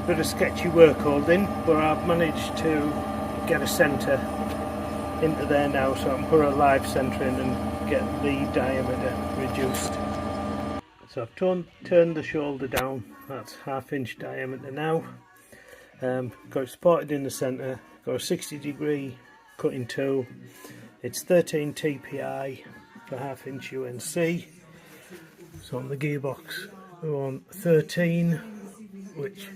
bit of sketchy work holding, but I've managed to get a centre into there now, so I can put a Lathe centre in and get the diameter reduced. So I've turned the shoulder down, that's 1/2 inch diameter now. Got it spotted in the centre, got a 60-degree cutting tool. It's 13 TPI for 1/2 inch UNC. So on the gearbox we want 13, which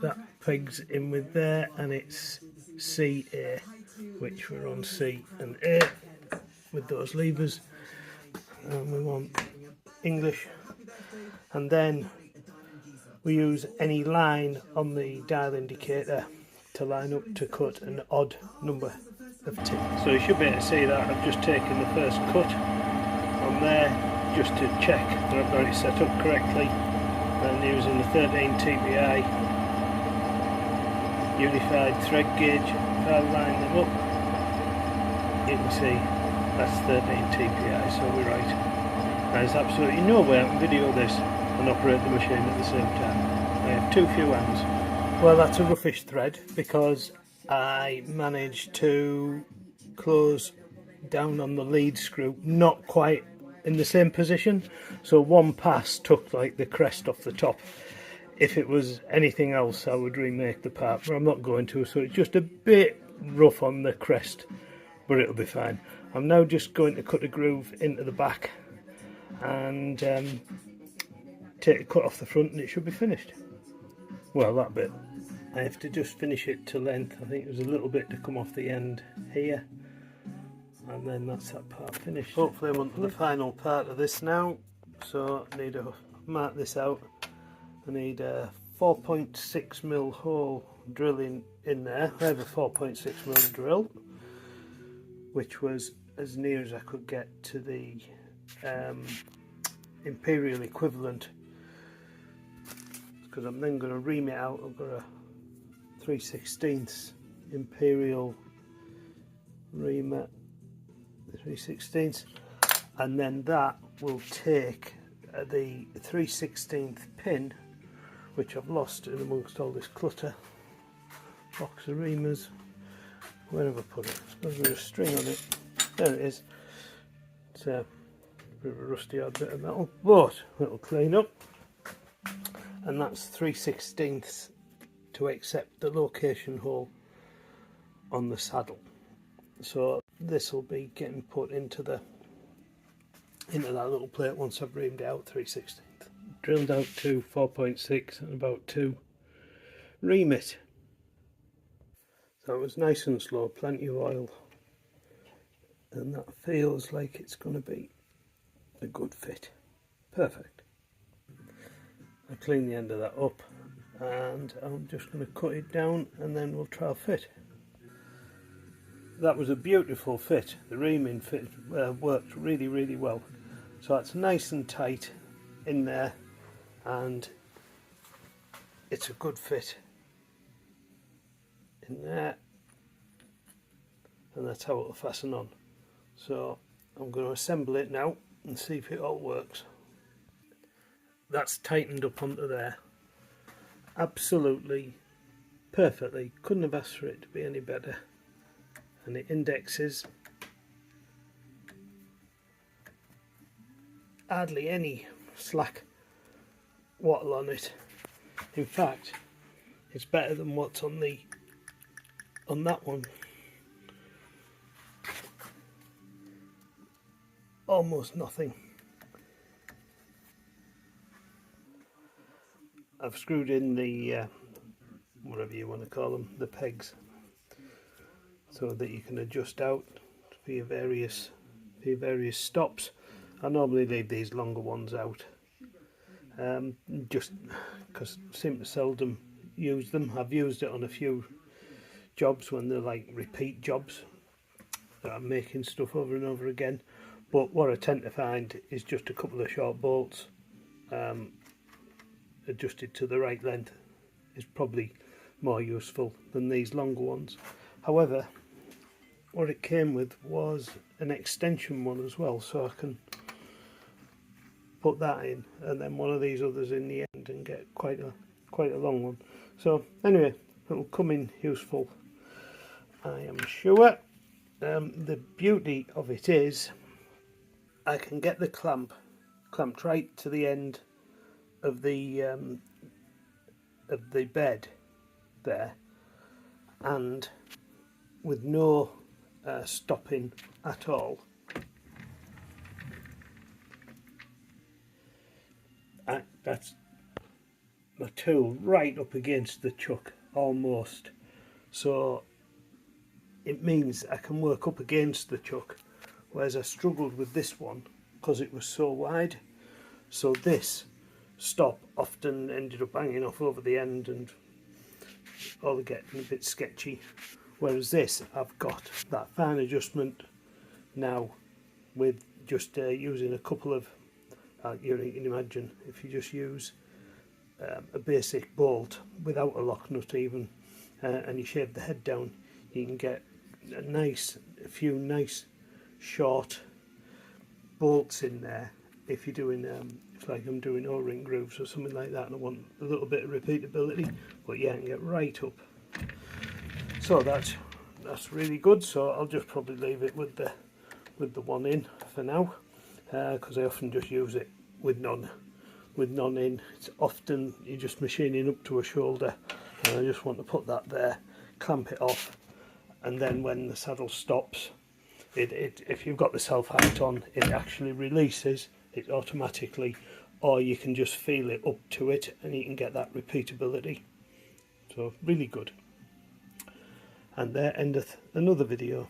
that pegs in with there, and it's CA, which we're on C and A with those levers, and we want English. And then we use any line on the dial indicator to line up to cut an odd number of teeth. So you should be able to see that I've just taken the first cut on there just to check that I've got it set up correctly, and using the 13 TPI unified thread gauge, if I line them up you can see that's 13 TPI, so we're right. There's absolutely no way I can video this and operate the machine at the same time. I have too few hands. Well, that's a roughish thread because I managed to close down on the lead screw, not quite in the same position, so one pass took like the crest off the top. If it was anything else I would remake the part, but I'm not going to, so it's just a bit rough on the crest, but it'll be fine. I'm now just going to cut a groove into the back and take a cut off the front, and it should be finished. Well, that bit. I have to just finish it to length. I think there's a little bit to come off the end here, and then that's that part finished. Hopefully I'm on to the final part of this now, so I need to mark this out. I need a 4.6mm hole drilling in there. I have a 4.6mm drill, which was as near as I could get to the imperial equivalent, because I'm then going to ream it out. I've got a 3/16 imperial reamer, 3/16, and then that will take the 3/16 pin, which I've lost in amongst all this clutter, box of reamers. Where have I put it? I suppose there's a string on it. There it is. It's a bit of a rusty odd bit of metal, but it'll clean up. And that's 3/16 to accept the location hole on the saddle. So this will be getting put into that little plate once I've reamed it out 3/16. Drilled out to 4.6 and about to ream it. So it was nice and slow, plenty of oil, and that feels like it's going to be a good fit. Perfect. I clean the end of that up, and I'm just going to cut it down, and then we'll trial fit. That was a beautiful fit. The reaming fit worked really, really well. So that's nice and tight in there, and it's a good fit in there, and that's how it'll fasten on. So I'm going to assemble it now and see if it all works. That's tightened up onto there absolutely perfectly. Couldn't have asked for it to be any better, and it indexes hardly any slack wattle on it. In fact, it's better than what's on that one. Almost nothing. I've screwed in the whatever you want to call them, the pegs, so that you can adjust out for your various stops. I normally leave these longer ones out, just because I seem to seldom use them. I've used it on a few jobs when they're like repeat jobs that I'm making stuff over and over again, but what I tend to find is just a couple of short bolts adjusted to the right length is probably more useful than these longer ones. However, what it came with was an extension one as well, so I can put that in and then one of these others in the end and get quite a quite a long one. So anyway, it will come in useful, I am sure. The beauty of it is I can get the clamp clamped right to the end of the bed there, and with no stopping at all. That's my tool right up against the chuck almost, so it means I can work up against the chuck, whereas I struggled with this one because it was so wide. So this stop often ended up hanging off over the end and all getting a bit sketchy, whereas this I've got that fine adjustment now with just using a couple of you can imagine if you just use a basic bolt without a lock nut even, and you shave the head down, you can get a few nice short bolts in there. If you're doing it's like I'm doing O-ring grooves or something like that and I want a little bit of repeatability, but yeah, I can get right up. So that's really good. So I'll just probably leave it with the one in for now, because I often just use it with none in. It's often you're just machining up to a shoulder and I just want to put that there, clamp it off, and then when the saddle stops, if you've got the self height on, it actually releases it automatically, or you can just feel it up to it and you can get that repeatability. So really good. And there endeth another video.